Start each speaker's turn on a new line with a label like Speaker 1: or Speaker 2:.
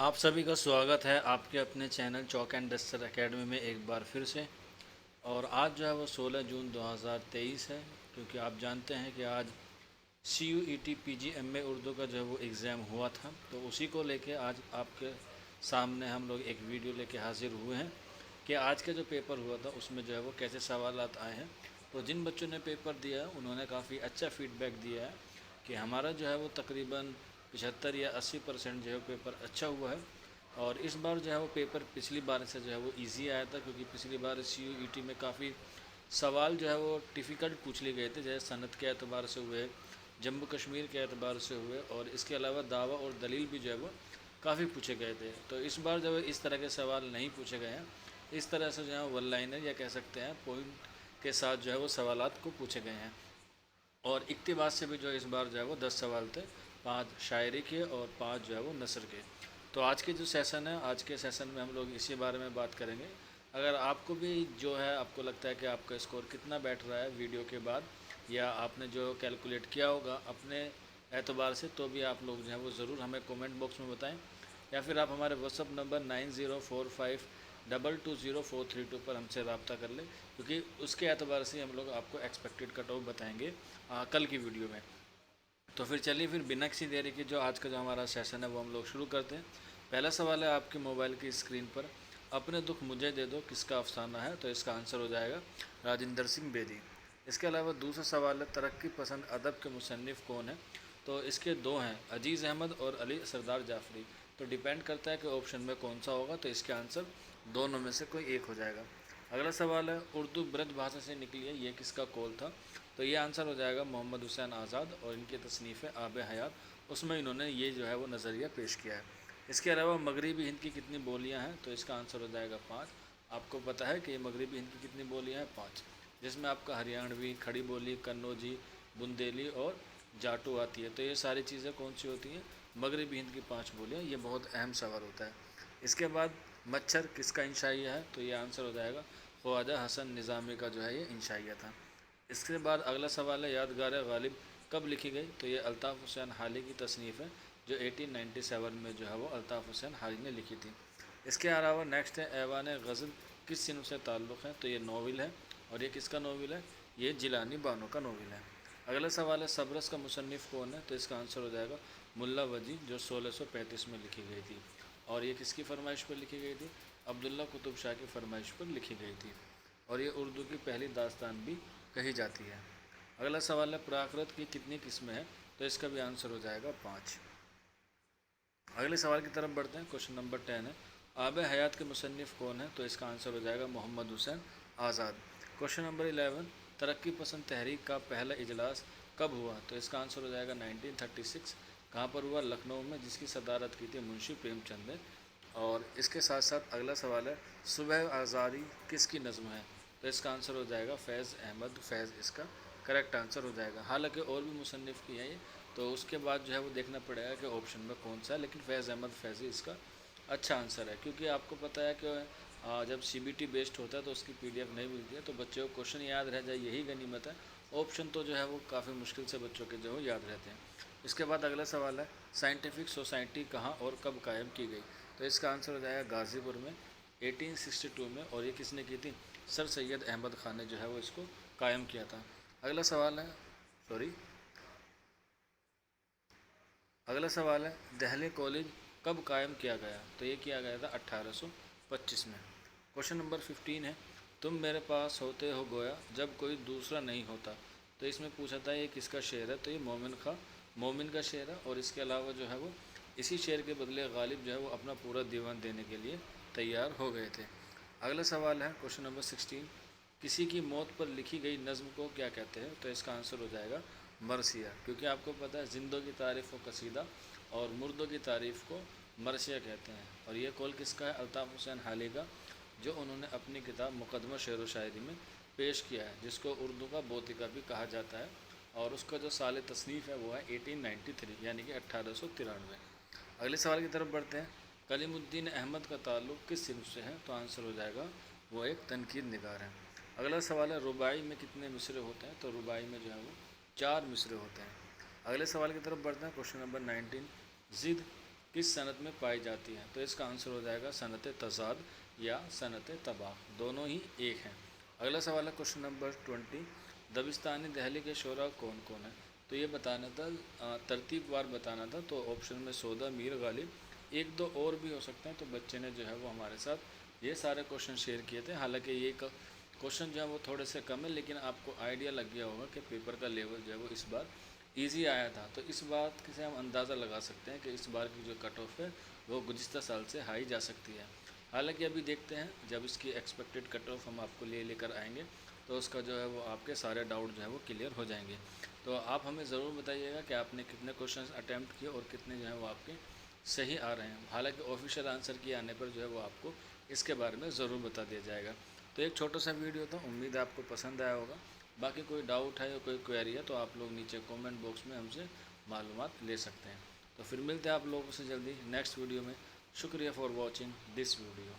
Speaker 1: आप सभी का स्वागत है आपके अपने channel chalk and duster academy में एक बार फिर से। और आज जो है वो 16 जून 2023 है, क्योंकि आप जानते हैं कि आज CUET PGMA उर्दू का जो है वो एग्ज़ाम हुआ था। तो उसी को लेके आज आपके सामने हम लोग एक वीडियो लेके हाजिर हुए हैं कि आज का जो पेपर हुआ था उसमें जो है वो कैसे सवालात आए हैं। तो जिन बच्चों ने पेपर दिया उन्होंने काफ़ी अच्छा फीडबैक दिया है कि हमारा जो है वो तकरीबन 75 या 80% जो है पेपर अच्छा हुआ है। और इस बार जो है वो पेपर पिछली बार से जो है वो इजी आया था, क्योंकि पिछली बार CUET में काफ़ी सवाल जो है वो डिफ़िकल्ट पूछ लिए गए थे, जैसे सनद के एतबार से हुए, जम्मू कश्मीर के एतबार से हुए, और इसके अलावा दावा और दलील भी जो है वो काफ़ी पूछे गए थे। तो इस बार जो है इस तरह के सवाल नहीं पूछे गए हैं। इस तरह से जो है वन लाइनर या कह सकते हैं पॉइंट के साथ जो है वो सवालात को पूछे गए हैं। और इक्तबास से भी जो इस बार जो है वो 10 सवाल थे, 5 शायरी के और 5 जो है वो नसर के। तो आज के जो सेशन है, आज के सेशन में हम लोग इसी बारे में बात करेंगे। अगर आपको भी जो है आपको लगता है कि आपका स्कोर कितना बैठ रहा है वीडियो के बाद, या आपने जो कैलकुलेट किया होगा अपने एतबार से, तो भी आप लोग जो है वो ज़रूर हमें कमेंट बॉक्स में बताएं, या फिर आप हमारे व्हाट्सअप नंबर 9045220432 पर हमसे रब्ता कर लें, क्योंकि उसके एतबार से हम लोग आपको एक्सपेक्टेड कट ऑफ बताएंगे कल की वीडियो में। तो फिर चलिए, फिर बिना किसी देरी के जो आज का जो हमारा सेशन है वो हम लोग शुरू करते हैं। पहला सवाल है आपके मोबाइल की स्क्रीन पर, अपने दुख मुझे दे दो किसका अफसाना है। तो इसका आंसर हो जाएगा राजिंदर सिंह बेदी। इसके अलावा दूसरा सवाल है तरक्की पसंद अदब के मुसन्निफ़ कौन है। तो इसके दो हैं, अजीज़ अहमद और अली सरदार जाफरी। तो डिपेंड करता है कि ऑप्शन में कौन सा होगा, तो इसके आंसर दोनों में से कोई एक हो जाएगा। अगला सवाल है उर्दू ब्रज भाषा से निकली है, ये किसका कौल था। तो ये आंसर हो जाएगा मोहम्मद हुसैन आज़ाद, और इनकी तसनीफ़ है आब हयात, उसमें इन्होंने ये जो है वो नज़रिया पेश किया है। इसके अलावा मगरबी हिंद की कितनी बोलियाँ हैं। तो इसका आंसर हो जाएगा 5। आपको पता है कि मगरबी हिंद की कितनी बोलियाँ हैं, 5, जिसमें आपका हरियाणवी, खड़ी बोली, कन्नौजी, बुंदेली और जाटू आती है। तो ये सारी चीज़ें कौन सी होती हैं, मगरबी हिंद की 5 बोलियाँ। ये बहुत अहम सवाल होता है। इसके बाद मच्छर किसका इंशाइया है। तो ये आंसर हो जाएगा ख्वाजा हसन निज़ामी का जो है ये इंशाइया था। इसके बाद अगला सवाल है यादगार गालिब कब लिखी गई। तो ये अल्ताफ़ हुसैन हाली की तसनीफ़ है, जो 1897 में जो है वो अल्ताफ़ हुसैन हाली ने लिखी थी। इसके अलावा नेक्स्ट है ऐवान गज़ल किस सिन्फ से ताल्लुक़ है। तो ये नावल है, और ये किसका नावल है, ये जिलानी बानो का नावल है। अगला सवाल है सबरस का मुसन्निफ़ कौन है। तो इसका आंसर हो जाएगा मुल्ला वजी, जो 1635 में लिखी गई थी। और ये किसकी फरमाइश पर लिखी गई थी, अब्दुल्ला कुतुब शाह की फरमाइश पर लिखी गई थी। और ये उर्दू की पहली दास्तान भी कही जाती है। अगला सवाल है प्राकृत की कितनी किस्में हैं। तो इसका भी आंसर हो जाएगा 5। अगले सवाल की तरफ बढ़ते हैं। क्वेश्चन नंबर 10 है आब हयात के मुसन्निफ़ कौन है। तो इसका आंसर हो जाएगा मोहम्मद हुसैन आज़ाद। क्वेश्चन नंबर 11 तरक्की पसंद तहरीक का पहला इजलास कब हुआ। तो इसका आंसर हो जाएगा 1936। कहाँ पर हुआ, लखनऊ में, जिसकी सदारत की थी मुंशी प्रेमचंद ने। और इसके साथ साथ अगला सवाल है सुबह आज़ारी किसकी नज़म है। तो इसका आंसर हो जाएगा फैज़ अहमद, फैज़ इसका करेक्ट आंसर हो जाएगा। हालांकि और भी मुसन्निफ़ की है ये, तो उसके बाद जो है वो देखना पड़ेगा कि ऑप्शन में कौन सा है, लेकिन फैज़ अहमद फैज़ी इसका अच्छा आंसर है। क्योंकि आपको पता है कि जब CBT बेस्ड होता है तो उसकी PDF नहीं मिलती है, तो बच्चों को क्वेश्चन याद रह जाए यही गनीमत है। ऑप्शन तो जो है वो काफ़ी मुश्किल से बच्चों के जो है याद रहते हैं। इसके बाद अगला सवाल है साइंटिफिक सोसाइटी कहाँ और कब कायम की गई। तो इसका आंसर हो जाएगा गाज़ीपुर में 1862 में, और ये किसने की थी, सर सैयद अहमद ख़ान ने जो है वो इसको कायम किया था। अगला सवाल है सॉरी अगला सवाल है दिल्ली कॉलेज कब कायम किया गया। तो ये किया गया था 1825 में। क्वेश्चन नंबर 15 है तुम मेरे पास होते हो गोया जब कोई दूसरा नहीं होता। तो इसमें पूछा था ये किसका शेर है। तो ये मोमिन का शेर है, और इसके अलावा जो है वो इसी शेर के बदले गालिब जो है वो अपना पूरा दीवान देने के लिए तैयार हो गए थे। अगला सवाल है क्वेश्चन नंबर 16 किसी की मौत पर लिखी गई नज़्म को क्या कहते हैं। तो इसका आंसर हो जाएगा मरसिया, क्योंकि आपको पता है जिंदों की तारीफ़ को कसीदा और मुर्दों की तारीफ़ को मरसिया कहते हैं। और ये कौल किसका है, अल्ताफ़ हुसैन हाली का, जो उन्होंने अपनी किताब मुकदमा शेर व शायरी में पेश किया है, जिसको उर्दू का बोतिका भी कहा जाता है। और उसका जो साल तसनीफ़ है वो है 1893, यानी कि 1893। अगले सवाल की तरफ बढ़ते हैं कलीमुद्दीन अहमद का ताल्लुक़ किस सिन्फ से है। तो आंसर हो जाएगा वो एक तनकीद निगार है। अगला सवाल है रुबाई में कितने मिसरे होते हैं। तो रुबाई में जो है वो 4 मिसरे होते हैं। अगले सवाल की तरफ बढ़ते हैं। क्वेश्चन नंबर 19 ज़िद किस सनत में पाई जाती है? तो इसका आंसर हो जाएगा सनत तज़ाद या सनत तबाह, दोनों ही एक हैं। अगला सवाल है क्वेश्चन नंबर 20, दबिस्तानी दहली के शोरा कौन कौन है? तो ये बताना था, तरतीबवार बताना था। तो ऑप्शन में सौदा, मीर, गालिब, एक दो और भी हो सकते हैं। तो बच्चे ने जो है वो हमारे साथ ये सारे क्वेश्चन शेयर किए थे। हालांकि ये क्वेश्चन जो है वो थोड़े से कम है, लेकिन आपको आइडिया लग गया होगा कि पेपर का लेवल जो है वो इस बार ईजी आया था। तो इस बात से हम अंदाज़ा लगा सकते हैं कि इस बार की जो कट ऑफ है वो गुज़िश्ता साल से हाई जा सकती है। हालांकि अभी देखते हैं, जब इसकी एक्सपेक्टेड कट ऑफ हम आपको लेकर आएंगे तो उसका जो है वो आपके सारे डाउट जो है वो क्लियर हो जाएंगे। तो आप हमें ज़रूर बताइएगा कि आपने कितने क्वेश्चन अटैम्प्ट किए और कितने जो है वो आपके सही आ रहे हैं। हालांकि ऑफिशियल आंसर के आने पर जो है वो आपको इसके बारे में ज़रूर बता दिया जाएगा। तो एक छोटा सा वीडियो था, उम्मीद है आपको पसंद आया होगा। बाकी कोई डाउट है या कोई क्वेरी है तो आप लोग नीचे कमेंट बॉक्स में हमसे मालूमात ले सकते हैं। तो फिर मिलते हैं आप लोगों से जल्दी नेक्स्ट वीडियो में। शुक्रिया फॉर वॉचिंग दिस वीडियो।